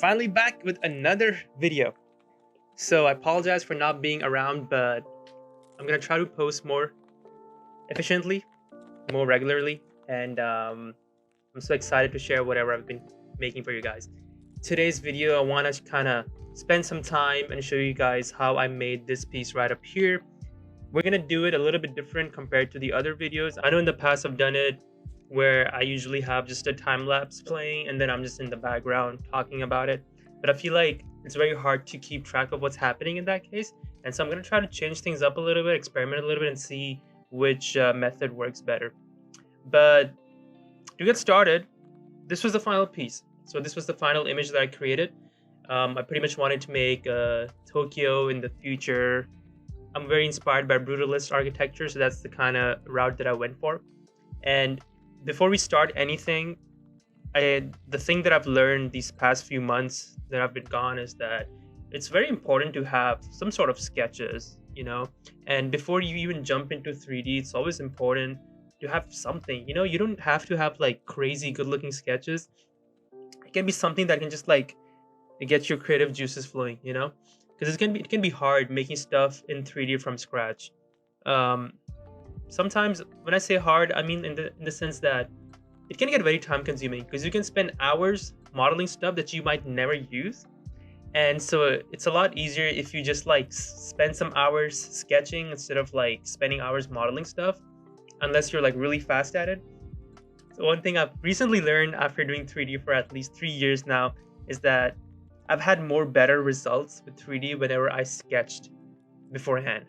Finally back with another video. So I apologize for not being around, but I'm gonna try to post more efficiently, more regularly, and I'm so excited to share whatever I've been making for you guys. Today's video, I want to kind of spend some time and show you guys how I made this piece right up here. We're gonna do it a little bit different compared to the other videos. I know in the past I've done it where I usually have just a time lapse playing and then I'm just in the background talking about it. But I feel like it's very hard to keep track of what's happening in that case. And so I'm gonna try to change things up a little bit, experiment a little bit, and see which method works better. But to get started, this was the final piece. So this was the final image that I created. I pretty much wanted to make Tokyo in the future. I'm very inspired by brutalist architecture, so that's the kind of route that I went for. And before we start anything, the thing that I've learned these past few months that I've been gone is that it's very important to have some sort of sketches, and before you even jump into 3D, it's always important to have something. You don't have to have like crazy good looking sketches. It can be something that can just like get your creative juices flowing, because it can be hard making stuff in 3D from scratch. um, Sometimes when I say hard, I mean in the sense that it can get very time consuming because you can spend hours modeling stuff that you might never use. And so it's a lot easier if you just like spend some hours sketching instead of like spending hours modeling stuff, unless you're like really fast at it. So one thing I've recently learned after doing 3D for at least 3 years now is that I've had more better results with 3D whenever I sketched beforehand.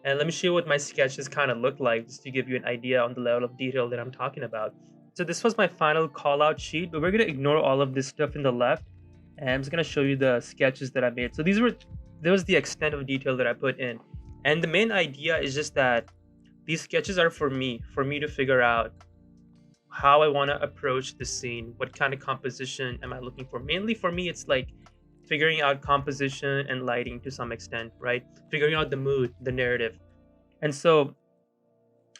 And let me show you what my sketches kind of look like, just to give you an idea on the level of detail that I'm talking about. So this was my final call out sheet, but we're going to ignore all of this stuff in the left. And I'm just going to show you the sketches that I made. So there was the extent of detail that I put in. And the main idea is just that these sketches are for me to figure out how I want to approach the scene. What kind of composition am I looking for? Mainly for me, it's like figuring out composition and lighting to some extent, right? Figuring out the mood, the narrative. And so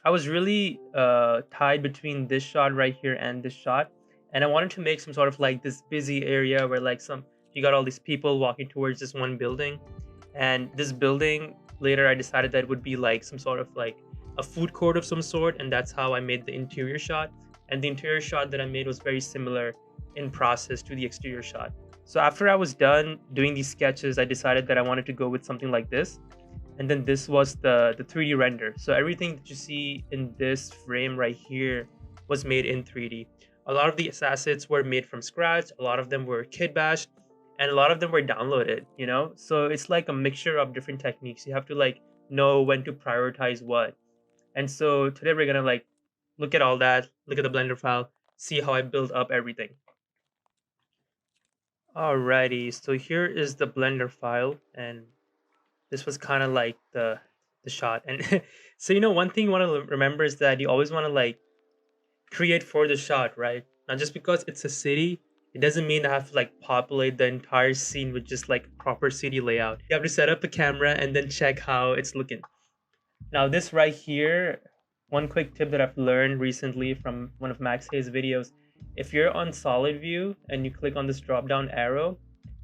I was really tied between this shot right here and this shot. And I wanted to make some sort of like this busy area where like you got all these people walking towards this one building. And this building, later I decided that it would be like some sort of like a food court of some sort. And that's how I made the interior shot. And the interior shot that I made was very similar in process to the exterior shot. So after I was done doing these sketches, I decided that I wanted to go with something like this. And then this was the 3D render. So everything that you see in this frame right here was made in 3D. A lot of these assets were made from scratch. A lot of them were kit bashed, and a lot of them were downloaded, So it's like a mixture of different techniques. You have to like know when to prioritize what. And so today we're gonna like look at all that, look at the Blender file, see how I build up everything. Alrighty, so here is the Blender file, and this was kind of like the shot. And so one thing you want to remember is that you always want to like create for the shot, right? Not just because it's a city, it doesn't mean I have to like populate the entire scene with just like proper city layout. You have to set up a camera and then check how it's looking. Now this right here, one quick tip that I've learned recently from one of Max Hayes' videos: if you're on solid view and you click on this drop down arrow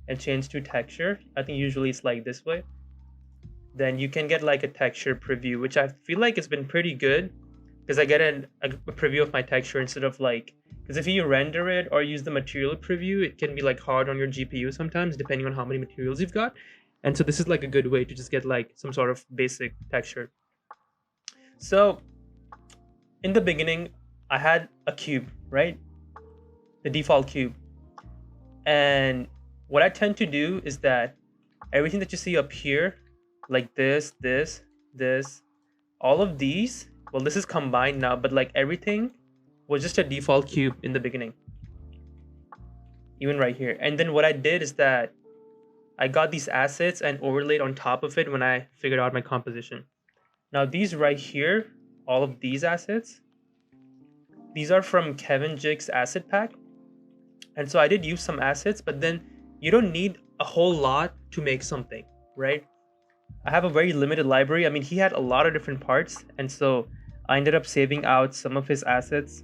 and change to texture, I think usually it's like this way, then you can get like a texture preview, which I feel like it's been pretty good because I get a preview of my texture instead of like, because if you render it or use the material preview, it can be like hard on your GPU sometimes, depending on how many materials you've got. And so this is like a good way to just get like some sort of basic texture. So in the beginning, I had a cube, right? The default cube. And what I tend to do is that everything that you see up here, like this, all of these, well, this is combined now, but like everything was just a default cube in the beginning, even right here. And then what I did is that I got these assets and overlaid on top of it when I figured out my composition. Now these right here, all of these assets, these are from Kevin Jick's asset pack. And so I did use some assets, but then you don't need a whole lot to make something, right? I have a very limited library. I mean, he had a lot of different parts, and so I ended up saving out some of his assets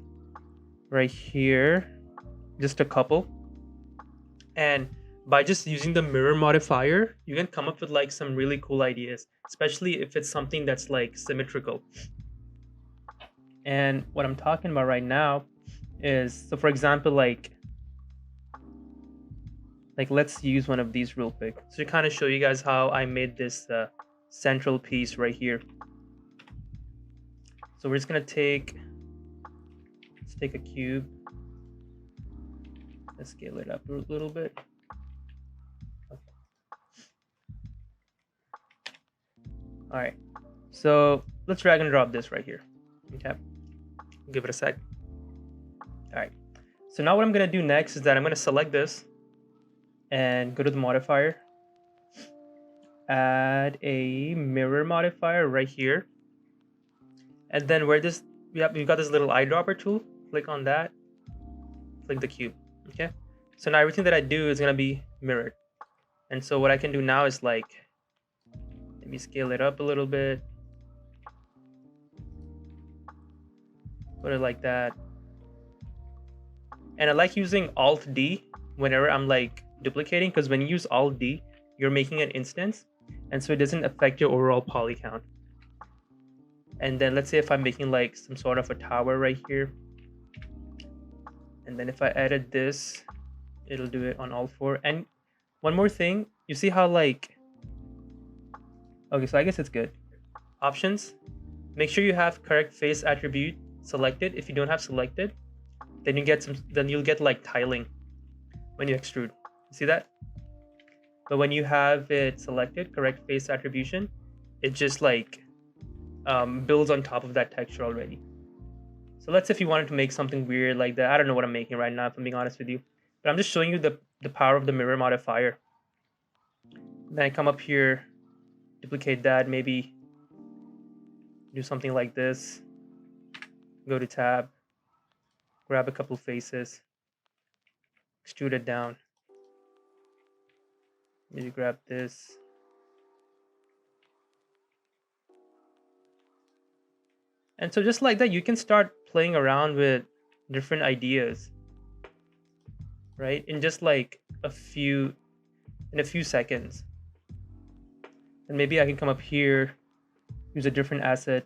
right here, just a couple. And by just using the mirror modifier, you can come up with like some really cool ideas, especially if it's something that's like symmetrical. And what I'm talking about right now is, so for example, like let's use one of these real quick. So to kind of show you guys how I made this central piece right here. So we're just gonna let's take a cube. Let's scale it up a little bit. Okay. All right, so let's drag and drop this right here. Okay, give it a sec. All right, so now what I'm gonna do next is that I'm gonna select this and go to the modifier, add a mirror modifier right here, and then where this, we've got this little eyedropper tool, click on that, click the cube. Okay, so now everything that I do is gonna be mirrored. And so what I can do now is like, maybe scale it up a little bit, put it like that. And I like using Alt D whenever I'm like duplicating, because when you use Alt D, you're making an instance, and so it doesn't affect your overall poly count. And then let's say if I'm making like some sort of a tower right here, and then if I edit this, it'll do it on all four. And one more thing, you see how like, okay, so I guess it's good. Options, make sure you have correct face attribute selected. If you don't have selected, then you'll get like tiling when you extrude. You see that? But when you have it selected, correct face attribution, it just like builds on top of that texture already. So let's say if you wanted to make something weird like that. I don't know what I'm making right now, if I'm being honest with you, but I'm just showing you the power of the mirror modifier. Then I come up here, duplicate that, maybe do something like this, go to tab, grab a couple faces, extrude it down, maybe grab this, and so just like that you can start playing around with different ideas, right, in just like a few seconds. And maybe I can come up here, use a different asset,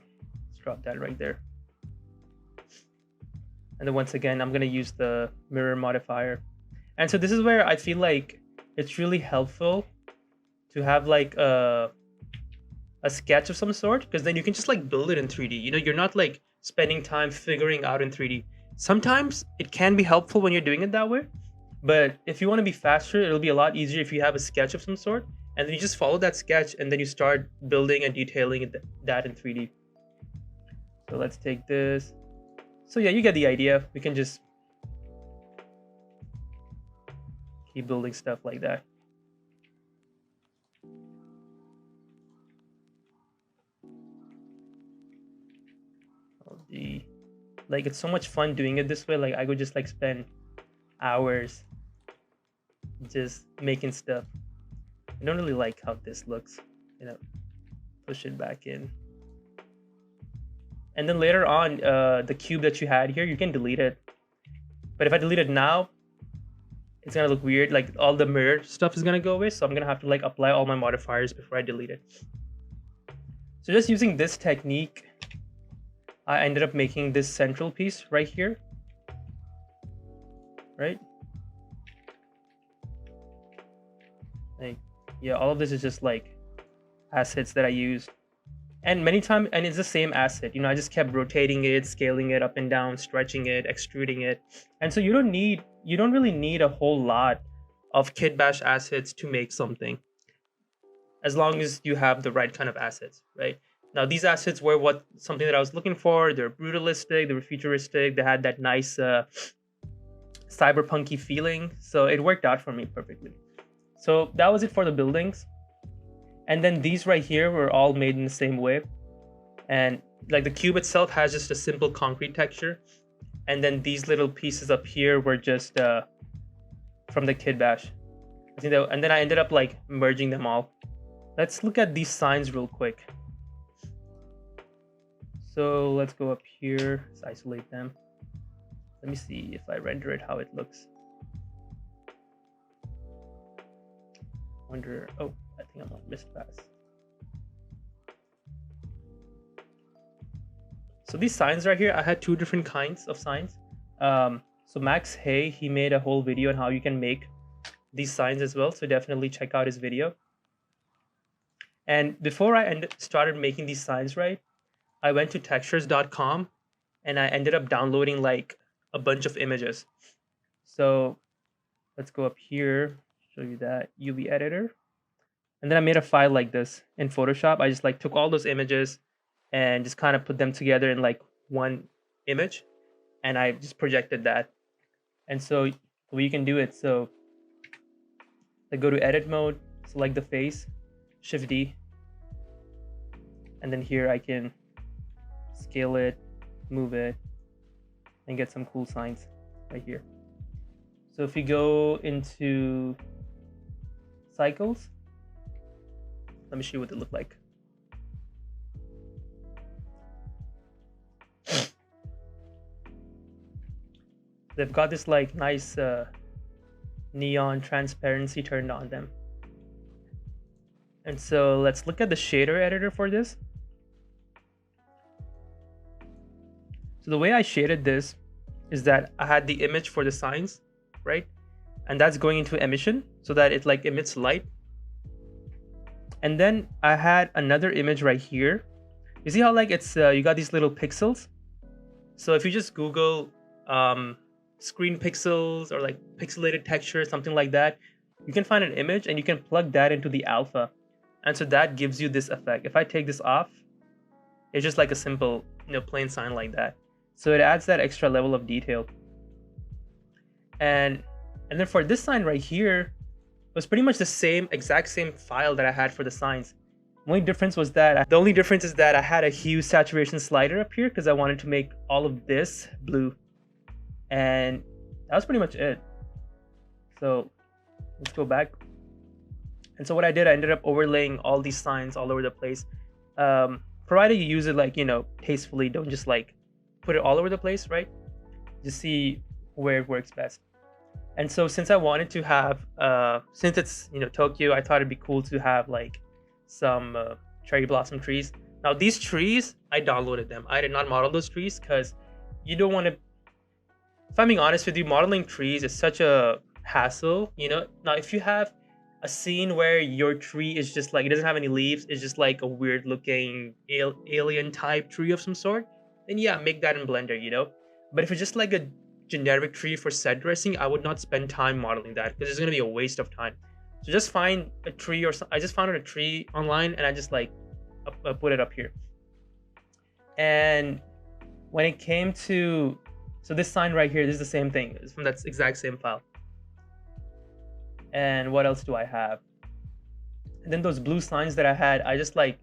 let's drop that right there. And then once again, I'm going to use the mirror modifier. And so this is where I feel like it's really helpful to have like a sketch of some sort, because then you can just like build it in 3D. You know, you're not like spending time figuring out in 3D. Sometimes it can be helpful when you're doing it that way, but if you want to be faster, it'll be a lot easier if you have a sketch of some sort, and then you just follow that sketch, and then you start building and detailing that in 3D. So let's take this. So yeah, you get the idea. We can just keep building stuff like that. Like, it's so much fun doing it this way. Like, I could just like spend hours just making stuff. I don't really like how this looks, you know. Push it back in, and then later on, the cube that you had here, you can delete it. But if I delete it now, it's gonna look weird. Like, all the mirror stuff is gonna go away, so I'm gonna have to like apply all my modifiers before I delete it. So just using this technique, I ended up making this central piece right here, right? Like, yeah, all of this is just like assets that I used, and many times, and it's the same asset. You know, I just kept rotating it, scaling it up and down, stretching it, extruding it, and so you don't really need a whole lot of kitbash assets to make something, as long as you have the right kind of assets, right? Now, these assets were something that I was looking for. They're brutalistic, they were futuristic, they had that nice cyberpunky feeling, so it worked out for me perfectly. So that was it for the buildings. And then these right here were all made in the same way. And like the cube itself has just a simple concrete texture. And then these little pieces up here were just from the kitbash. And then I ended up like merging them all. Let's look at these signs real quick. So let's go up here, let's isolate them. Let me see if I render it how it looks. wonder. Oh, I think I'm on missed pass. So these signs right here, I had two different kinds of signs. So Max Hay, he made a whole video on how you can make these signs as well. So definitely check out his video. And before I started making these signs, right, I went to textures.com and I ended up downloading like a bunch of images. So let's go up here, show you that UV editor. And then I made a file like this in Photoshop. I just like took all those images and just kind of put them together in like one image. And I just projected that. And so we can do it. So I go to edit mode, select the face, Shift D. And then here I can scale it, move it, and get some cool signs right here. So if you go into cycles, let me show you what they look like. They've got this like nice neon transparency turned on them. And so let's look at the shader editor for this. So the way I shaded this is that I had the image for the signs, right? And that's going into emission so that it like emits light. And then I had another image right here. You see how like it's you got these little pixels. So if you just Google screen pixels or like pixelated texture, something like that, you can find an image and you can plug that into the alpha. And so that gives you this effect. If I take this off, it's just like a simple, plain sign like that. So it adds that extra level of detail. And then for this sign right here, it was pretty much the exact same file that I had for the signs. The only difference is that I had a hue saturation slider up here because I wanted to make all of this blue. And that was pretty much it. So let's go back. And so what I did, I ended up overlaying all these signs all over the place. Provided you use it like, tastefully, don't just like put it all over the place, right? Just see where it works best. And so since I wanted to have, since it's, Tokyo, I thought it'd be cool to have like some cherry blossom trees. Now these trees, I downloaded them. I did not model those trees because you don't want to, if I'm being honest with you, modeling trees is such a hassle, Now if you have a scene where your tree is just like, it doesn't have any leaves, it's just like a weird looking alien type tree of some sort, then yeah, make that in Blender, But if it's just like a generic tree for set dressing, I would not spend time modeling that because it's going to be a waste of time. So just find a tree I just found a tree online and I just like put it up here. And when it came to, so this sign right here, this is the same thing. It's from that exact same file. And what else do I have? And then those blue signs that I had, I just like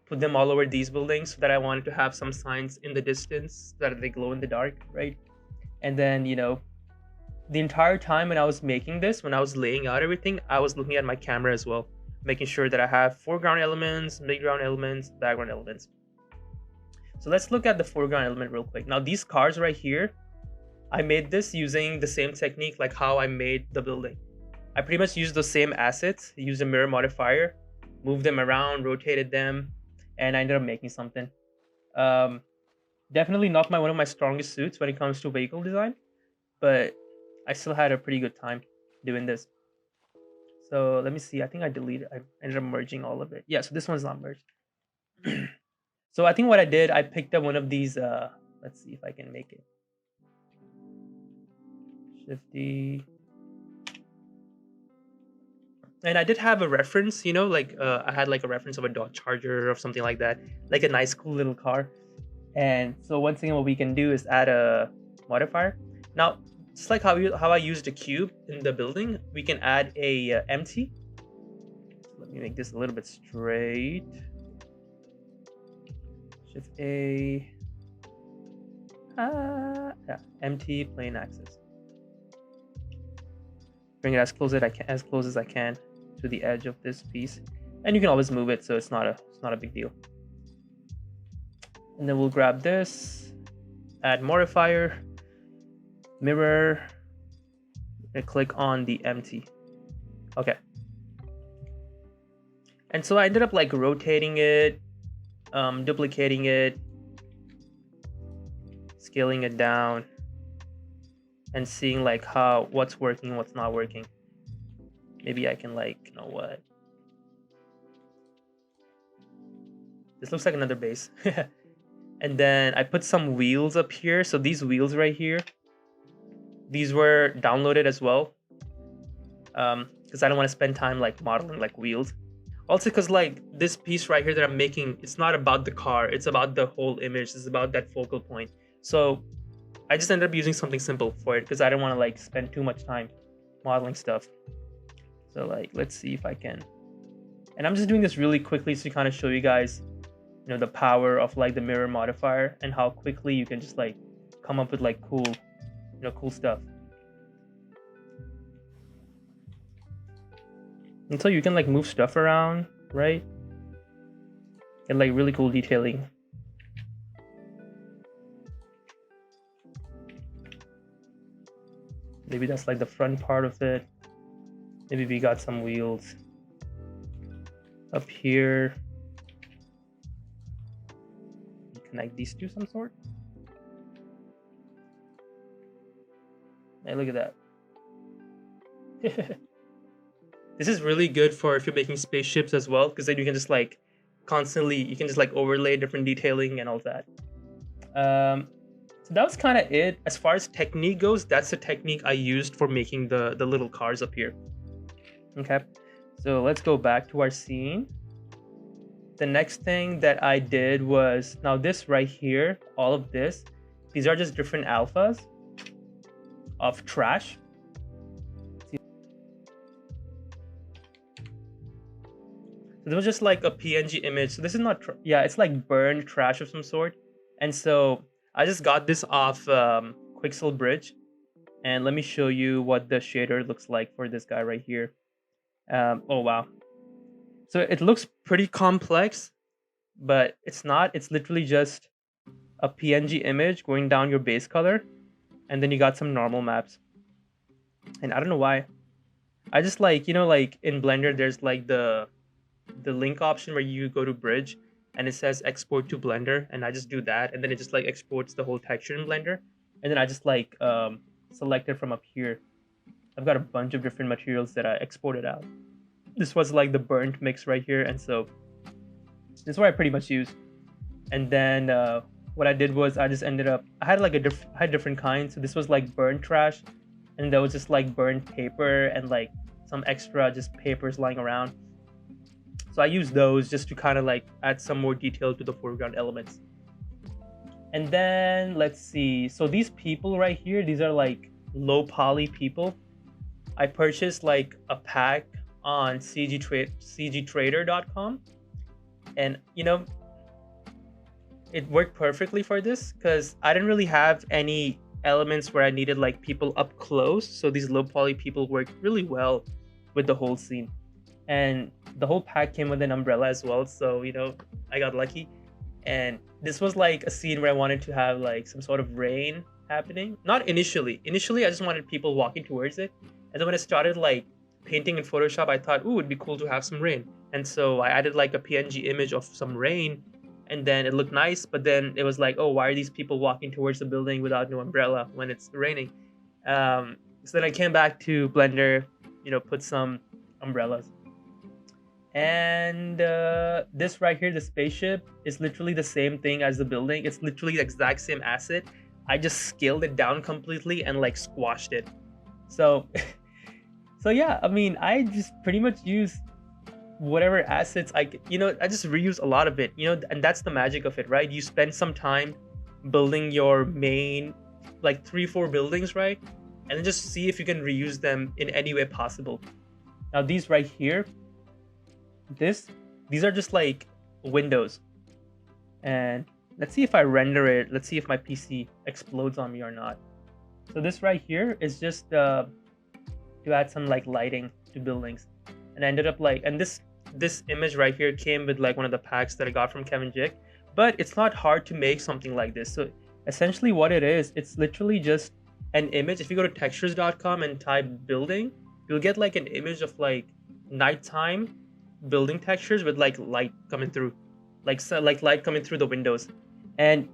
put them all over these buildings so that I wanted to have some signs in the distance so that they glow in the dark, right? And then, the entire time when I was making this, when I was laying out everything, I was looking at my camera as well, making sure that I have foreground elements, midground elements, background elements. So let's look at the foreground element real quick. Now these cars right here, I made this using the same technique like how I made the building. I pretty much used those same assets, used a mirror modifier, moved them around, rotated them, and I ended up making something. Definitely not one of my strongest suits when it comes to vehicle design, but I still had a pretty good time doing this. So let me see. I think I ended up merging all of it. Yeah, so this one's not merged. So I think what I did, I picked up one of these. Let's see if I can make it. Shifty. And I did have a reference, I had like a reference of a Dodge Charger or something like that, like a nice, cool little car. And so once again, what we can do is add a modifier. Now, just like how I used a cube in the building, we can add a empty. Let me make this a little bit straight. Shift A. Empty plane axis. Bring it as close as I can to the edge of this piece, and you can always move it, so it's not a big deal. And then we'll grab this, add modifier, mirror, and click on the empty. Okay. And so I ended up like rotating it, duplicating it, scaling it down, and seeing like what's working, what's not working. Maybe I can like, you know what? This looks like another base. And then I put some wheels up here. So these wheels right here, these were downloaded as well. Because I don't want to spend time like modeling like wheels. Also because like this piece right here that I'm making, it's not about the car. It's about the whole image. It's about that focal point. So I just ended up using something simple for it because I don't want to like spend too much time modeling stuff. So like, let's see if I can. And I'm just doing this really quickly to kind of show you guys, you know, the power of like the mirror modifier and how quickly you can just like come up with like cool, you know, cool stuff. And so you can like move stuff around, right? And like really cool detailing. Maybe that's like the front part of it. Maybe we got some wheels up here. Connect these to some sort. Hey, look at that. This is really good for if you're making spaceships as well, because then you can just like constantly, you can just like overlay different detailing and all that. So that was kind of it. As far as technique goes, that's the technique I used for making the little cars up here. Okay, so let's go back to our scene. The next thing that I did was, now this right here, all of this, these are just different alphas of trash. So this was just like a PNG image. So this is not, yeah, it's like burned trash of some sort. And so I just got this off Quixel Bridge. And let me show you what the shader looks like for this guy right here. Oh, wow. So it looks pretty complex, but it's not. It's literally just a PNG image going down your base color. And then you got some normal maps. And I don't know why. I just like, you know, like in Blender, there's like the link option where you go to Bridge and it says export to Blender, and I just do that, and then it just like exports the whole texture in Blender, and then I just like select it from up here. I've got a bunch of different materials that I exported out. This was like the burnt mix right here, and so this is what I pretty much use. And then what I did was I just ended up, I had like I had different kinds. So this was like burnt trash, and there was just like burnt paper and like some extra just papers lying around. So I used those just to kind of like add some more detail to the foreground elements. And then let's see. So these people right here, these are like low poly people. I purchased like a pack on cgtrader.com, and you know, it worked perfectly for this because I didn't really have any elements where I needed like people up close. So these low poly people worked really well with the whole scene. And the whole pack came with an umbrella as well, so you know, I got lucky. And this was like a scene where I wanted to have like some sort of rain happening. Not initially. Initially, I just wanted people walking towards it. And then when I started like painting in Photoshop, I thought, ooh, it'd be cool to have some rain. And so I added like a PNG image of some rain, and then it looked nice. But then it was like, oh, why are these people walking towards the building without no umbrella when it's raining? So then I came back to Blender, you know, put some umbrellas. And this right here, the spaceship, is literally the same thing as the building. It's literally the exact same asset. I just scaled it down completely and like squashed it. So so yeah, I mean, I just pretty much use whatever assets I could, you know, I just reuse a lot of it, you know, and that's the magic of it, right? You spend some time building your main like 3-4 buildings, right? And then just see if you can reuse them in any way possible. Now these right here, these are just like windows, and let's see if I render it. Let's see if my PC explodes on me or not. So this right here is just to add some like lighting to buildings, and I ended up like, and this image right here came with like one of the packs that I got from Kevin Jick. But it's not hard to make something like this. So essentially what it is, it's literally just an image. If you go to textures.com and type building, you'll get like an image of like nighttime building textures with like light coming through, like light coming through the windows, and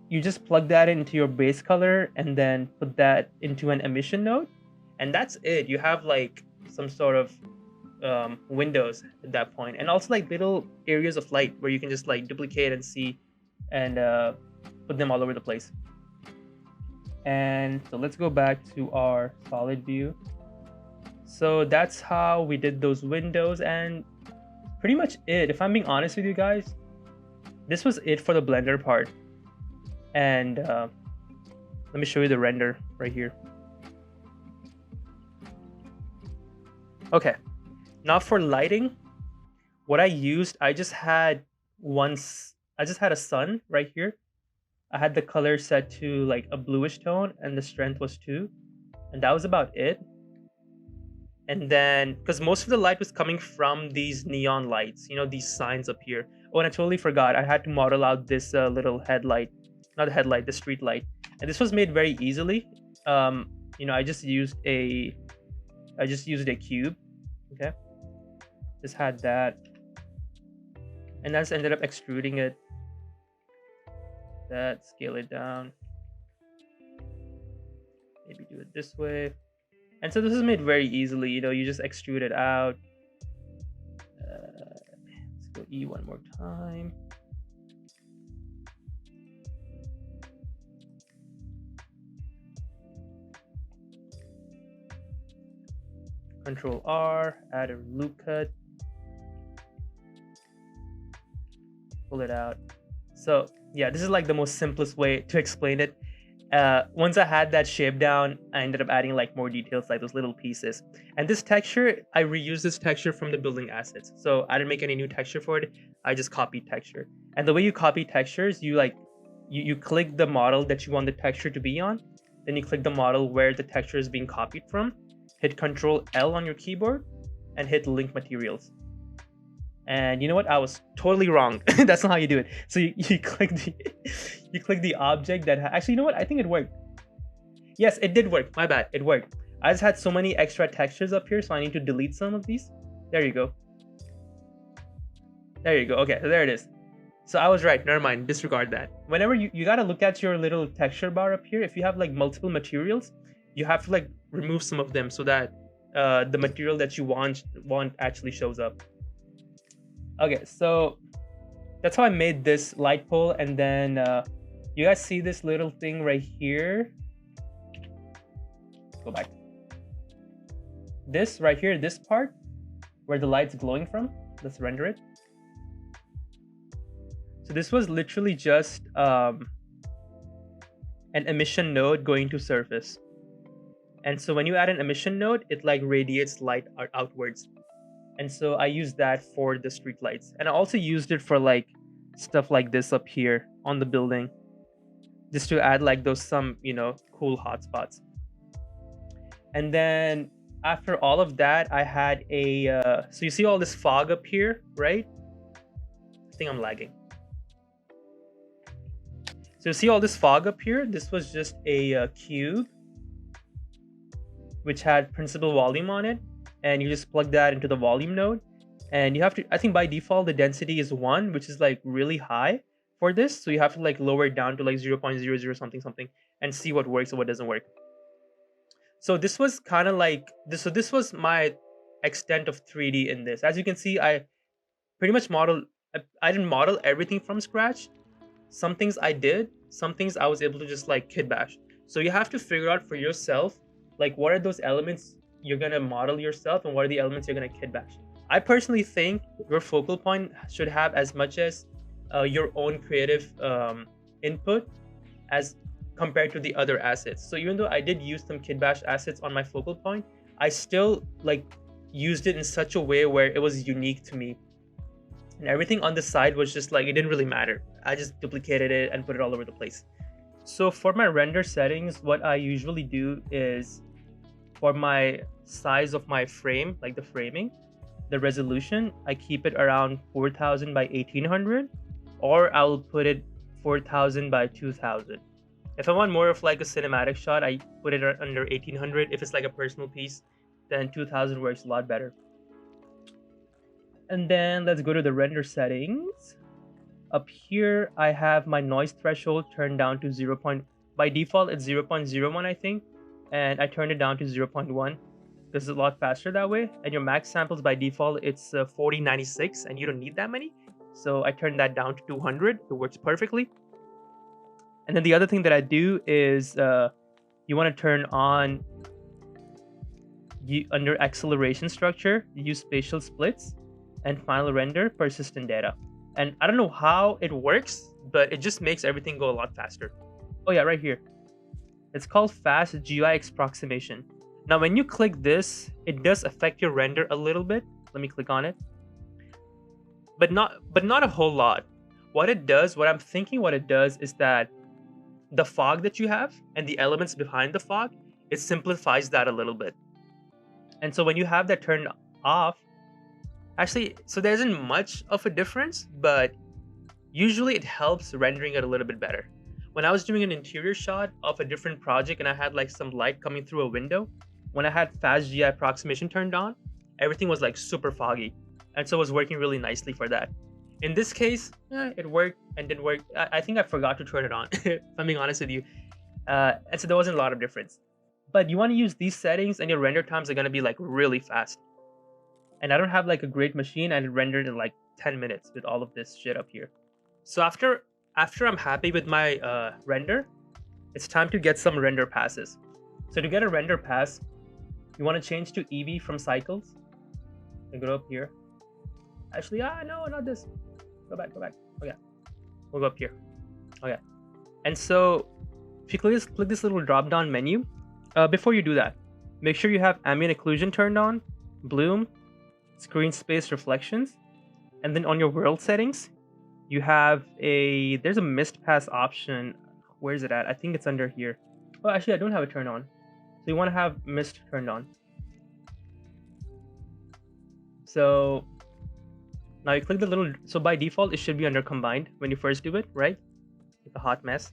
you just plug that into your base color and then put that into an emission node, and that's it. You have like some sort of windows at that point, and also like little areas of light where you can just like duplicate and see and put them all over the place. And so let's go back to our solid view. So that's how we did those windows, and pretty much it. If I'm being honest with you guys, this was it for the Blender part. And let me show you the render right here. Okay, now for lighting, what I used, I just had a sun right here. I had the color set to like a bluish tone, and the strength was 2, and that was about it. And then, because most of the light was coming from these neon lights, you know, these signs up here. Oh, and I totally forgot, I had to model out this little headlight, not the headlight, the street light. And this was made very easily. You know, I just used a cube. Okay, just had that, and that's ended up extruding it. That, scale it down, maybe do it this way. And so this is made very easily. You know, you just extrude it out. Let's go E one more time. Control R, add a loop cut, pull it out. So yeah, this is like the most simplest way to explain it. Once I had that shape down, I ended up adding like more details, like those little pieces. And this texture, I reused this texture from the building assets. So I didn't make any new texture for it. I just copied texture. And the way you copy textures, you like you click the model that you want the texture to be on, then you click the model where the texture is being copied from, hit Control L on your keyboard, and hit Link Materials. And you know what? I was totally wrong. That's not how you do it. So you click the object that actually, you know what? I think it worked. Yes, it did work. My bad. It worked. I just had so many extra textures up here, so I need to delete some of these. There you go. There you go. Okay, so there it is. So I was right. Never mind. Disregard that. Whenever you gotta look at your little texture bar up here. If you have like multiple materials, you have to like remove some of them so that the material that you want actually shows up. Okay, so that's how I made this light pole. And then you guys see this little thing right here. Go back. This right here, this part where the light's glowing from, let's render it. So this was literally just an emission node going to surface. And so when you add an emission node, it like radiates light outwards. And so I used that for the street lights. And I also used it for like stuff like this up here on the building, just to add like those some, you know, cool hotspots. And then after all of that, I had a, so you see all this fog up here, right? I think I'm lagging. So you see all this fog up here? This was just a cube which had principal volume on it. And you just plug that into the volume node, and you have to, I think by default the density is 1, which is like really high for this, so you have to like lower it down to like 0.00 something and see what works and what doesn't work. So this was kind of like this, so this was my extent of 3D in this. As you can see, I pretty much modeled, I didn't model everything from scratch. Some things I did, some things I was able to just like kit bash. So you have to figure out for yourself, like what are those elements you're gonna model yourself and what are the elements you're gonna kit bash. I personally think your focal point should have as much as your own creative input as compared to the other assets. So even though I did use some kit bash assets on my focal point, I still like used it in such a way where it was unique to me. And everything on the side was just like, it didn't really matter. I just duplicated it and put it all over the place. So for my render settings, what I usually do is, for my size of my frame, like the framing, the resolution, I keep it around 4000 by 1800, or I'll put it 4000 by 2000. If I want more of like a cinematic shot, I put it under 1800. If it's like a personal piece, then 2000 works a lot better. And then let's go to the render settings. Up here, I have my noise threshold turned down to 0. By default, it's 0.01, I think. And I turned it down to 0.1 because it's a lot faster that way. And your max samples by default, it's 4096, and you don't need that many. So I turned that down to 200. It works perfectly. And then the other thing that I do is you want to turn on under acceleration structure, you use spatial splits and final render persistent data. And I don't know how it works, but it just makes everything go a lot faster. Oh yeah, right here. It's called fast GUI approximation. Now, when you click this, it does affect your render a little bit. Let me click on it. But not a whole lot. What it does is that the fog that you have and the elements behind the fog, it simplifies that a little bit. And so when you have that turned off, actually, so there isn't much of a difference, but usually it helps rendering it a little bit better. When I was doing an interior shot of a different project and I had like some light coming through a window, when I had fast GI approximation turned on, everything was like super foggy. And so it was working really nicely for that. In this case, it worked and didn't work. I think I forgot to turn it on, if I'm being honest with you. And so there wasn't a lot of difference. But you want to use these settings and your render times are going to be like really fast. And I don't have like a great machine, and it rendered in like 10 minutes with all of this shit up here. So after I'm happy with my render, it's time to get some render passes. So to get a render pass, you want to change to EV from cycles. And go up here. Actually, no, not this. Go back. Okay. We'll go up here. Okay. And so if you click this little drop down menu, before you do that, make sure you have ambient occlusion turned on, bloom, screen space reflections, and then on your world settings, you have there's a mist pass option. Where is it at? I think it's under here. Oh, actually, I don't have it turned on. So you want to have mist turned on. So now you click the little, so by default, it should be under combined when you first do it, right? It's a hot mess.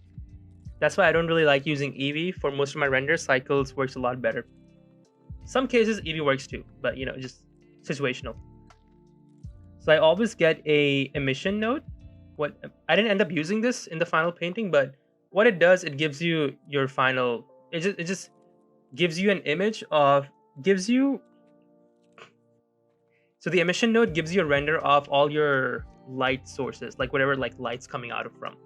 That's why I don't really like using Eevee for most of my render. Cycles works a lot better. Some cases Eevee works too, but you know, just situational. So I always get a emission node. I didn't end up using this in the final painting, but what it does, it gives you your final, it just gives you an image of, so the emission node gives you a render of all your light sources, like whatever like light's coming out of from.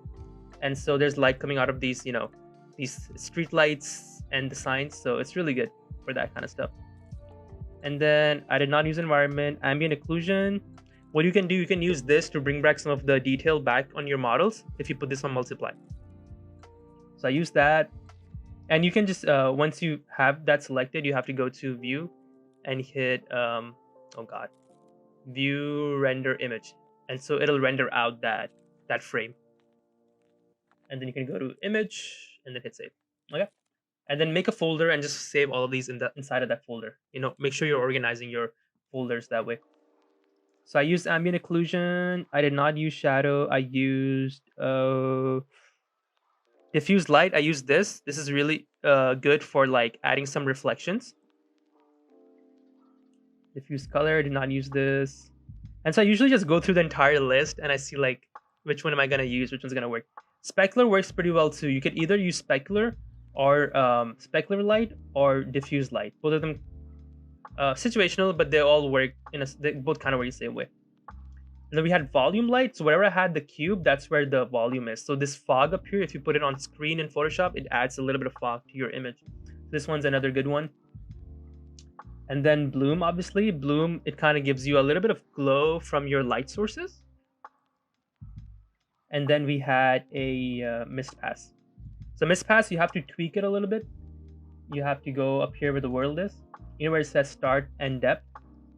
And so there's light coming out of these, you know, these street lights and the signs. So it's really good for that kind of stuff. And then I did not use environment, ambient occlusion. What you can do, you can use this to bring back some of the detail back on your models if you put this on multiply. So I use that. And you can just, once you have that selected, you have to go to view and hit, view render image. And so it'll render out that frame. And then you can go to image and then hit save. Okay. And then make a folder and just save all of these inside of that folder. You know, make sure you're organizing your folders that way. So I used ambient occlusion. I did not use shadow. I used diffuse light. I used this. This is really good for like adding some reflections. Diffuse color. I did not use this. And so I usually just go through the entire list and I see like which one am I going to use, which one's going to work. Specular works pretty well too. You could either use specular or specular light or diffuse light. Both of them situational, but they all work they both kind of work the same way. And then we had volume light. So wherever I had the cube, that's where the volume is. So this fog up here, if you put it on screen in Photoshop, it adds a little bit of fog to your image. This one's another good one. And then bloom, obviously. Bloom, it kind of gives you a little bit of glow from your light sources. And then we had a mist pass. So mist pass, you have to tweak it a little bit. You have to go up here where the world is. You know where it says start and depth?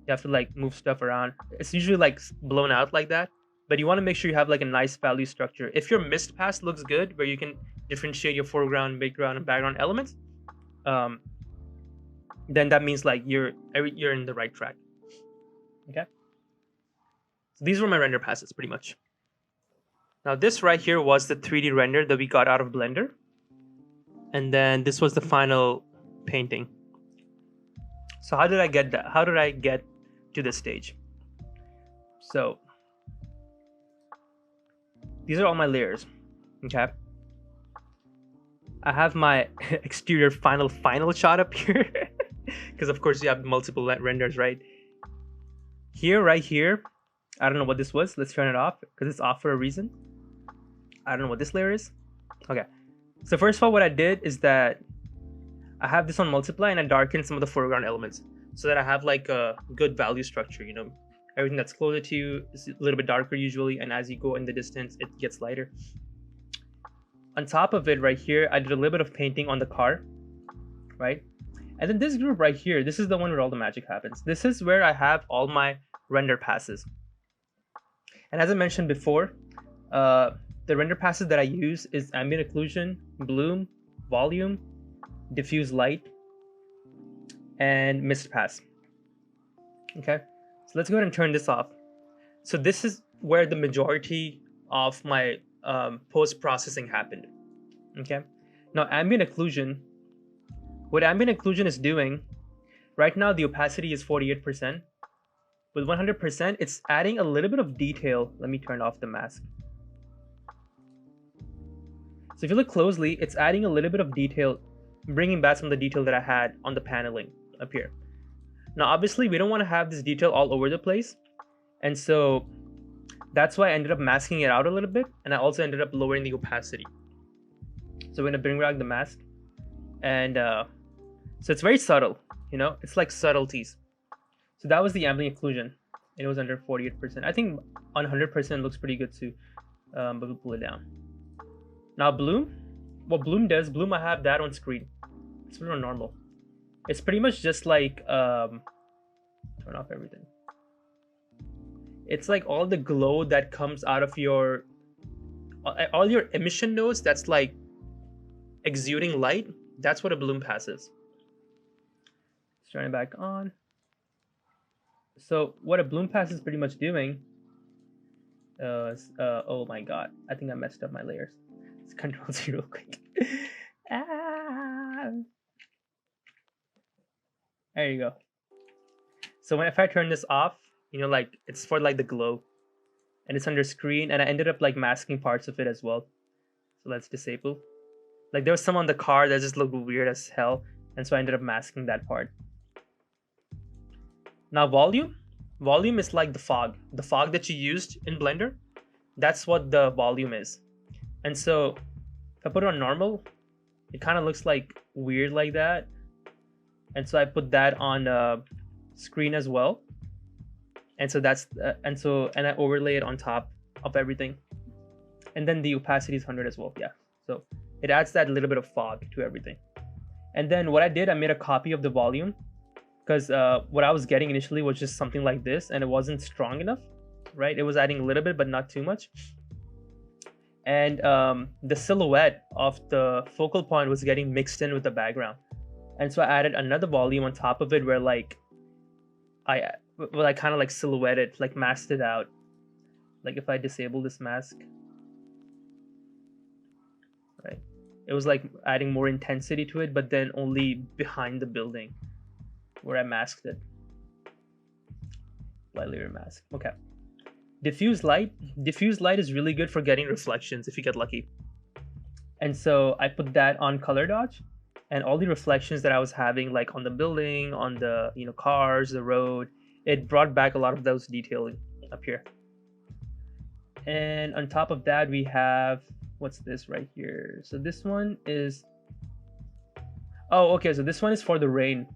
You have to like move stuff around. It's usually like blown out like that. But you want to make sure you have like a nice value structure. If your mist pass looks good, where you can differentiate your foreground, midground, and background elements, then that means like you're in the right track. Okay. So these were my render passes pretty much. Now this right here was the 3D render that we got out of Blender. And then this was the final painting. So how did I get that? How did I get to this stage? So these are all my layers. Okay. I have my exterior final shot up here because of course you have multiple renders, right? Here, right here, I don't know what this was. Let's turn it off because it's off for a reason. I don't know what this layer is. Okay. So first of all, what I did is that I have this on multiply and I darken some of the foreground elements so that I have like a good value structure, you know. Everything that's closer to you is a little bit darker usually, and as you go in the distance, it gets lighter. On top of it right here, I did a little bit of painting on the car, right? And then this group right here, this is the one where all the magic happens. This is where I have all my render passes. And as I mentioned before, the render passes that I use is ambient occlusion, bloom, volume, diffuse light, and mist pass. Okay, so let's go ahead and turn this off. So this is where the majority of my post-processing happened. Okay, now ambient occlusion, what ambient occlusion is doing, right now the opacity is 48%. With 100%, it's adding a little bit of detail. Let me turn off the mask. So if you look closely, it's adding a little bit of detail, bringing back some of the detail that I had on the paneling up here. Now, obviously, we don't want to have this detail all over the place. And so that's why I ended up masking it out a little bit. And I also ended up lowering the opacity. So we're going to bring back the mask. And so it's very subtle, you know, it's like subtleties. So that was the ambient occlusion. And it was under 48%. I think on 100% looks pretty good too. But we'll pull it down. Now bloom, what bloom does, bloom I have that on screen. It's pretty normal. It's pretty much just like, turn off everything. It's like all the glow that comes out of your, all your emission nodes that's like exuding light. That's what a bloom pass is. Let's turn it back on. So what a bloom pass is pretty much doing, oh my god, I think I messed up my layers. Let's Control Z real quick. There you go. So if I turn this off, you know, like it's for like the glow, and it's under screen, and I ended up like masking parts of it as well. So let's disable. Like there was some on the car that just looked weird as hell, and so I ended up masking that part. Now volume is like the fog that you used in Blender. That's what the volume is. And so if I put it on normal, it kind of looks like weird like that. And so I put that on screen as well. And so that's and I overlay it on top of everything. And then the opacity is 100 as well. Yeah. So it adds that little bit of fog to everything. And then what I did, I made a copy of the volume, because what I was getting initially was just something like this, and it wasn't strong enough, right? It was adding a little bit, but not too much. And the silhouette of the focal point was getting mixed in with the background. And so I added another volume on top of it where like I kind of like silhouetted, like masked it out. Like if I disable this mask, right? It was like adding more intensity to it, but then only behind the building where I masked it. Light layer mask. Okay. Diffuse light is really good for getting reflections if you get lucky. And so I put that on color dodge, and all the reflections that I was having, like on the building, on the cars, the road, it brought back a lot of those detailing up here. And on top of that, we have, what's this right here? So this one is, oh, okay. So this one is for the rain.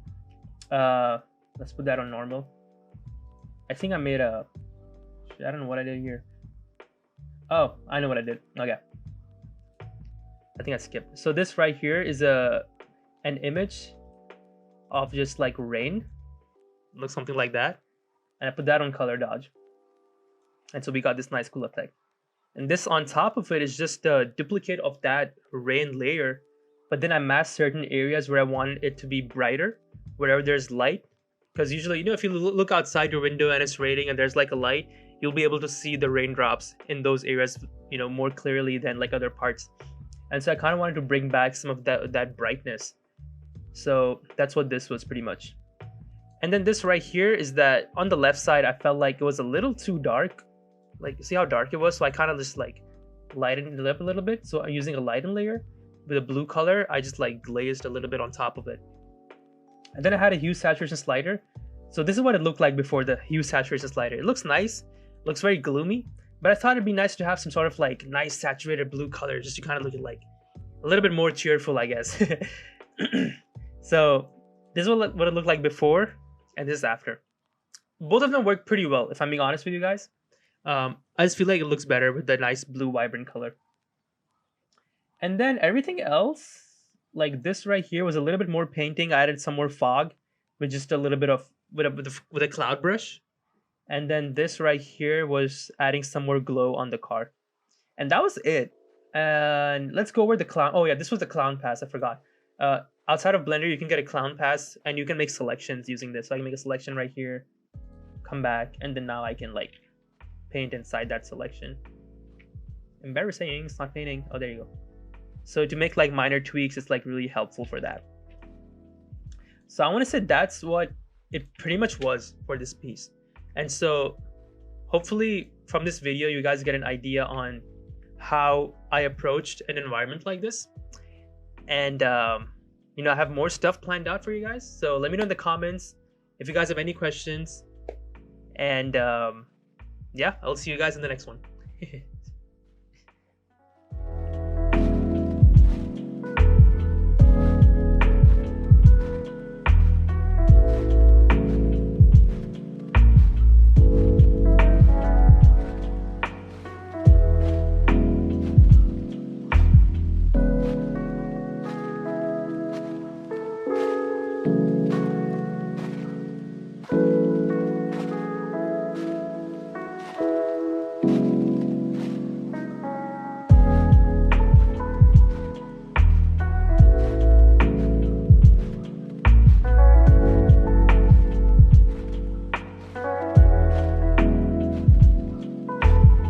Let's put that on normal. I think I made a, I don't know what I did here. Oh, I know what I did. Okay. I think I skipped. So this right here is an image of just like rain. Looks something like that. And I put that on color dodge. And so we got this nice cool effect. And this on top of it is just a duplicate of that rain layer. But then I masked certain areas where I wanted it to be brighter, wherever there's light. Because usually, if you look outside your window and it's raining and there's like a light, you'll be able to see the raindrops in those areas, more clearly than like other parts. And so I kind of wanted to bring back some of that brightness. So that's what this was pretty much. And then this right here is that on the left side, I felt like it was a little too dark. Like, see how dark it was? So I kind of just like lightened it up a little bit. So I'm using a lighten layer with a blue color. I just like glazed a little bit on top of it. And then I had a hue saturation slider. So this is what it looked like before the hue saturation slider. It looks nice, looks very gloomy, but I thought it'd be nice to have some sort of like nice saturated blue color just to kind of look at like a little bit more cheerful, I guess. So this is what it looked like before, and this is after. Both of them work pretty well, if I'm being honest with you guys. I just feel like it looks better with the nice blue vibrant color. And then everything else, like this right here, was a little bit more painting. I added some more fog with just a little bit of with a cloud brush. And then this right here was adding some more glow on the car. And that was it. And let's go over the clown. Oh yeah, this was the clown pass. I forgot. Outside of Blender, you can get a clown pass and you can make selections using this. So I can make a selection right here, come back, and then now I can like paint inside that selection. Embarrassing, it's not painting. Oh, there you go. So to make like minor tweaks, it's like really helpful for that. So I want to say that's what it pretty much was for this piece. And so hopefully from this video, you guys get an idea on how I approached an environment like this. And, you know, I have more stuff planned out for you guys. So let me know in the comments if you guys have any questions. And yeah, I'll see you guys in the next one.